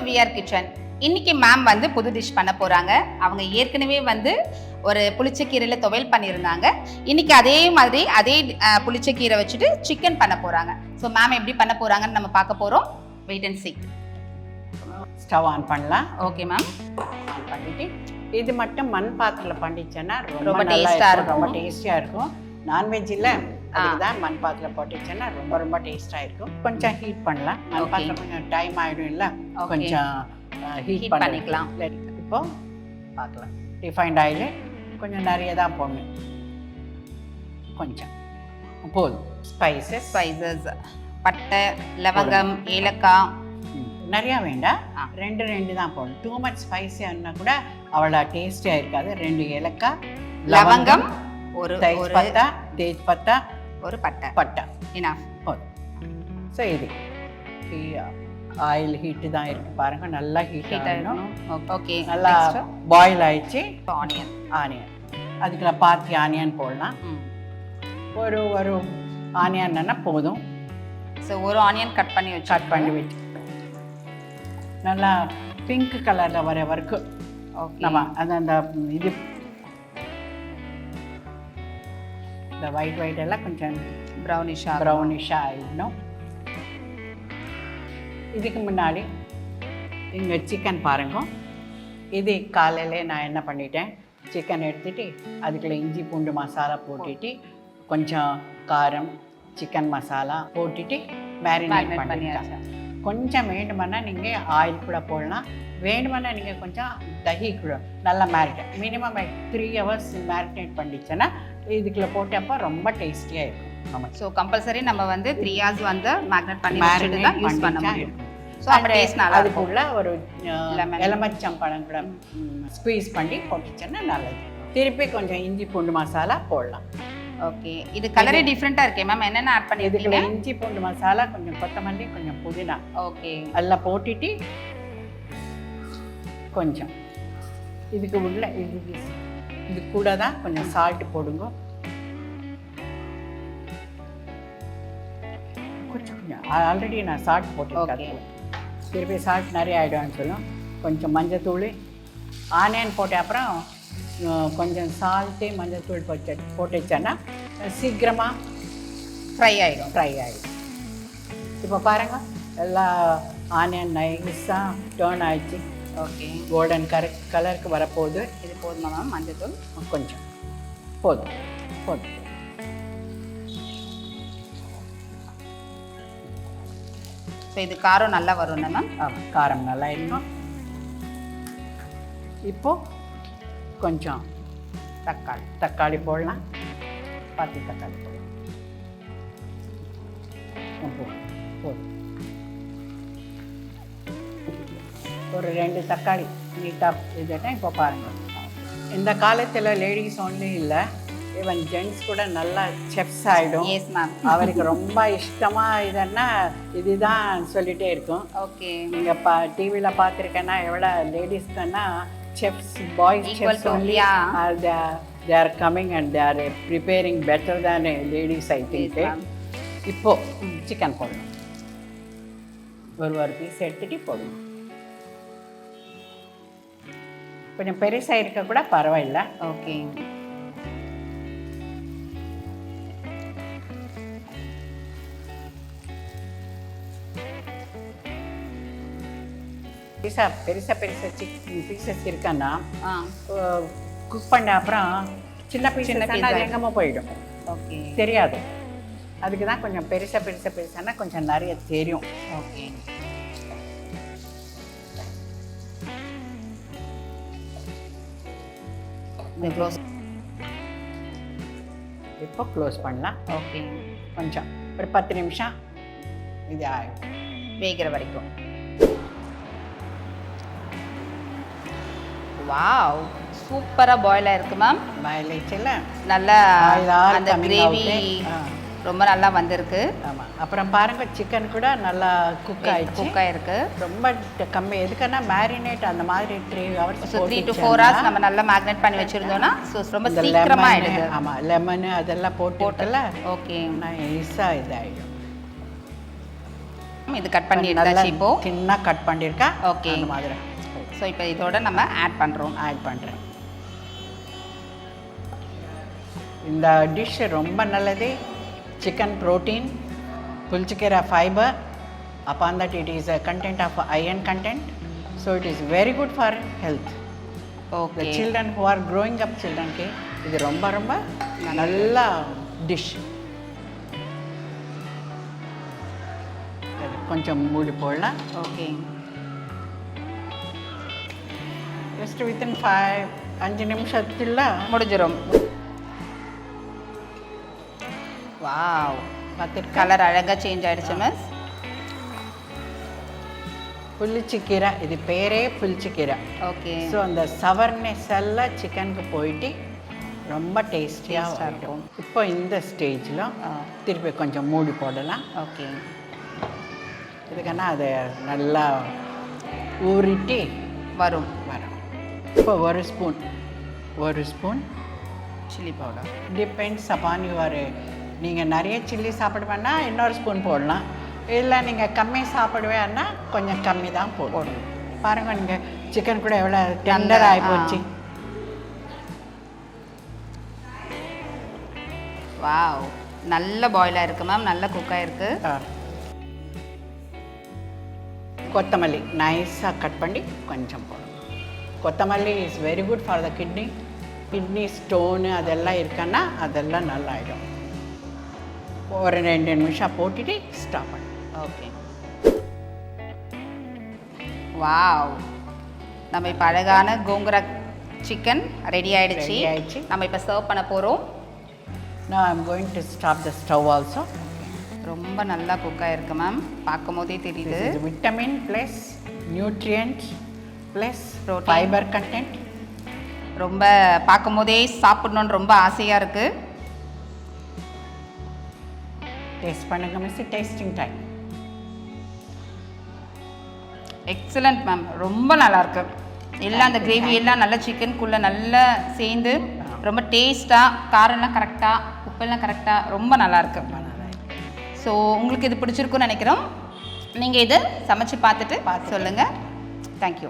Vrkitchen. இன்னைக்கு ma'am வந்து புது டிஷ் பண்ண போறாங்க. அவங்க ஏற்கனவே வந்து ஒரு புளிச்சக்கீரையில துவையல் பண்ணியிருந்தாங்க. இன்னைக்கு அதே மாதிரி அதே புளிச்சக்கீரை வச்சுட்டு சிக்கன் பண்ண போறாங்க. ஸோ மேம் எப்படி பண்ண போறாங்கன்னு நம்ம பார்க்க போறோம். Wait and see. Stove on பண்ணலாம். Okay ma'am. ஆன் பண்ணிட்டு இது மட்டும் மண் பாத்திரத்தில் பண்ணிச்சேன்னா ரொம்ப டேஸ்டா இருக்கும். ரொம்ப டேஸ்டியாக இருக்கும். நான்வெஜ்ஜில் அதுதான் மண் பாத்திரம் போட்டுச்சேன்னா ரொம்ப டேஸ்டாக இருக்கும். கொஞ்சம் ஹீட் பண்ணலாம். மண் பாத்திரம் கொஞ்சம் டைம் ஆகிடும் இல்லை, கொஞ்சம் ஹீட் பண்ணிக்கலாம். இப்போ பார்க்கலாம். ரிஃபைண்ட் ஆயில் கொஞ்சம் நிறைய தான் போடணும். கொஞ்சம் போதும். ஸ்பைசஸ் பட்டை, லவங்கம், ஏலக்காய் நிறையா வேண்டாம். ரெண்டு தான் போடணும். டூ மச் ஸ்பைஸியானா கூட அவ்வளோ டேஸ்டியாக இருக்காது. 2 ஏலக்காய், லவங்கம், ஒரு தேஜ்பத்தா, ஒரு பட்டை இனஃப் போதும். ஸோ இது ஆயில் ஹீட்டு தான் இருக்கு பாருங்க. நல்லா ஹீட் ஆகணும். ஓகே, நல்லா பாயில் ஆயிடுச்சு. ஆனியன் அதுக்குள்ள பாத்தி ஆனியன் போடலாம். ஒரு ஆனியன்னா போதும். ஸோ ஒரு ஆனியன் கட் பண்ணி வச்சு நல்லா பிங்க் கலரில் வர வரைக்கும் நம்ம அந்த இது இந்த ஒயிட் எல்லாம் கொஞ்சம் ப்ரௌனிஷாக ஆகிடணும். இதுக்கு முன்னாடி இங்கே சிக்கன் பாருங்க. இது காலையிலே நான் என்ன பண்ணிட்டேன், சிக்கன் எடுத்துகிட்டு அதுக்குள்ளே இஞ்சி பூண்டு மசாலா போட்டுட்டு கொஞ்சம் காரம் சிக்கன் மசாலா போட்டுட்டு மேரினேட் பண்ணிட்டேன். கொஞ்சம் வேண்டுமானா நீங்கள் ஆயில் கூட போடலாம். வேண்டுமானா நீங்கள் கொஞ்சம் தஹி கூட நல்லா மேரினேட் மினிமம் 3 hours மேரினேட் பண்ணிச்சேன்னா இதுக்குள்ளே போட்டப்போ ரொம்ப டேஸ்டியாக இருக்கும். ஆமாம். ஸோ கம்பல்சரி நம்ம வந்து 3 hours வந்து மேரினேட் பண்ணி யூஸ் பண்ண முடியும். ஸோ அப்போ டேஸ்ட் நல்லா அதுக்குள்ள ஒரு எலுமிச்சம்பழம் கூட ஸ்குவீஸ் பண்ணி போட்டுச்சேன்னா நல்லது. திருப்பி கொஞ்சம் இஞ்சி பூண்டு மசாலா போடலாம். ஓகே, இது கலரே டிஃப்ரெண்டா இருக்கே மேம். என்னென்ன ஆட் பண்ணி இதுக்குள்ள இஞ்சி பூண்டு மசாலா, கொஞ்சம் கொத்தமல்லி, கொஞ்சம் புதினா, ஓகே எல்லாம் போட்டுட்டு கொஞ்சம் இதுக்கு உள்ள இது கூட தான் கொஞ்சம் சால்ட் போடுங்க. கொஞ்சம் ஆல்ரெடி நான் சால்ட் போட்டிருக்கேன். திருப்பி சால்ட் நிறைய ஆகிடும்னு சொல்லும். கொஞ்சம் மஞ்சத்தூள், ஆனியன் போட்ட அப்புறம் கொஞ்சம் சால்ட்டு மஞ்சத்தூள் போட்டுச்சேன்னா சீக்கிரமாக ஃப்ரை ஆகிடும். இப்போ பாருங்கள், எல்லா ஆனியன் நைஸாக டர்ன் ஆகிடுச்சு. ஓகே, கோல்டன் கலருக்கு வரப்போகுது. இது போதுமா மேம்? மஞ்சத்தூள் கொஞ்சம் போதும். ஸோ இது காரம் நல்லா வரும் மேம்? ஆமாம், காரம் நல்லா இருக்கும். இப்போது கொஞ்சம் தக்காளி போடலாம். பாத்தி தக்காளி போடலாம். ஒரு 2 தக்காளி நீட்டாக இதுட்டேன். இப்போ பாருங்கள், இந்த காலத்தில் லேடிஸ் ஒன்லி இல்லை, ஈவன் ஜென்ட்ஸ் கூட நல்லா செஃப்ஸ் ஆகிடும். Yes ma'am. அவருக்கு ரொம்ப இஷ்டமாக இதுன்னா இதுதான் சொல்லிகிட்டே இருக்கும். ஓகே, நீங்கள் டிவியில் பார்த்துருக்கேன்னா எவ்வளோ லேடிஸ்க்குன்னா chefs, boys chefs only they are coming and they are preparing better than ladies, I think. இப்போ சிக்கன் போடணும். ஒரு பீஸ் எடுத்துட்டு போடணும். கொஞ்சம் பெருசாக இருக்க கூட பரவாயில்ல. ஓகே, பெருசா பீசஸ் இருக்கன்னா குக் பண்ண அப்புறம் சின்ன பீஸ் எங்கேமோ போயிடும். ஓகே, தெரியாது. அதுக்கு தான் கொஞ்சம் பெருசானா கொஞ்சம் நிறைய தெரியும். ஓகே, இப்போ க்ளோஸ் பண்ணலாம். ஓகே, கொஞ்சம் ஒரு 10 நிமிஷம் இது வேகிற வரைக்கும். வாவ், சூப்பராக பாயில் ஆயிருக்கு மேம். பாயில் ஆயிடுச்சுல்ல, நல்லா அந்த கிரேவி ரொம்ப நல்லா வந்திருக்கு. ஆமாம். அப்புறம் பாருங்கள், சிக்கன் கூட நல்லா குக் ஆகிருக்கு. ரொம்ப கம்மி. எதுக்குன்னா மேரினேட் அந்த மாதிரி 3 hours, 3 to 4 hours நம்ம நல்லா மேரினேட் பண்ணி வச்சுருந்தோன்னா ரொம்ப சீக்கிரமாக ஆகிடுது. ஆமாம், லெமனு அதெல்லாம் போட்டுல. ஓகே, நைஸாக இதாகிடும். இது கட் பண்ணி எடுத்தாச்சு இப்போ சின்ன கட் பண்ணியிருக்கேன். ஓகே அந்த மாதிரி. ஸோ இப்போ இதோட நம்ம ஆட் பண்ணுறோம். ஆட் பண்ணுறேன். இந்த டிஷ் ரொம்ப நல்லது. சிக்கன் ப்ரோட்டீன், புளிச்சக்கீரை fibre, upon that it is a content of iron content, so it is very good for health. Okay. The children who are growing up children ke idu romba romba nalla dish. konjam moodi podla. Okay. Just within 5 நிமிஷத்துல முடிஞ்சிரும். Wow, பார்த்துட்டு colour அழகாக change ஆகிடுச்சு miss. புளிச்சக்கீரை, இது பேரே புளிச்சக்கீரை. Okay. So அந்த சவர்னஸ் எல்லாம் சிக்கனுக்கு போயிட்டு ரொம்ப டேஸ்டியாக இருக்கும். இப்போ இந்த ஸ்டேஜில் திருப்பி கொஞ்சம் மூடி போடலாம். ஓகே. இதுக்குன்னா அதை நல்லா ஊறிட்டு வரும். இப்போ ஒரு spoon chilli powder. Depends upon your. நீங்கள் நிறைய சில்லி சாப்பிடுவேன்னா இன்னொரு ஸ்பூன் போடலாம். இல்லை நீங்கள் கம்மி சாப்பிடுவேன்னா கொஞ்சம் கம்மி தான் போடணும். பாருங்கள், நீங்கள் சிக்கன் கூட எவ்வளோ டெண்டர் ஆகி போச்சு. வாவ், நல்ல பாயிலாக இருக்குது மேம், நல்ல குக்காக இருக்குது. கொத்தமல்லி நைஸாக கட் பண்ணி கொஞ்சம் போடணும். கொத்தமல்லி is very good for the kidney stone அதெல்லாம் இருக்குன்னா அதெல்லாம் நல்லா ஆகிடும். ஒரு 2 நிமிஷம் போட்டுட்டு ஸ்டாப் பண்ணு. ஓகே. வாவ், நம்ம இப்போ அழகான கோங்குரா சிக்கன் ரெடி ஆகிடுச்சு. நம்ம இப்போ சர்வ் பண்ண போகிறோம். Now I am going to stop the stove also. ரொம்ப நல்லா குக்காக இருக்குது மேம், பார்க்கும் போதே தெரியுது. Vitamin plus nutrient plus fibre content. ரொம்ப பார்க்கும் போதே சாப்பிடணுன்னு ரொம்ப ஆசையாக இருக்குது. டேஸ்ட் பண்ணுங்க miss. Tasting time. Excellent ma'am, ரொம்ப நல்லாயிருக்கு. எல்லாம் அந்த கிரேவி எல்லாம் நல்லா சிக்கனுக்குள்ளே நல்லா சேர்ந்து ரொம்ப டேஸ்ட்டாக, காரம்லாம் கரெக்டாக, உப்பெல்லாம் கரெக்டாக, ரொம்ப நல்லாயிருக்கு. ஸோ உங்களுக்கு இது பிடிச்சிருக்குன்னு நினைக்கிறோம். நீங்கள் இதை சமைச்சு பார்த்துட்டு சொல்லுங்கள். தேங்க்யூ.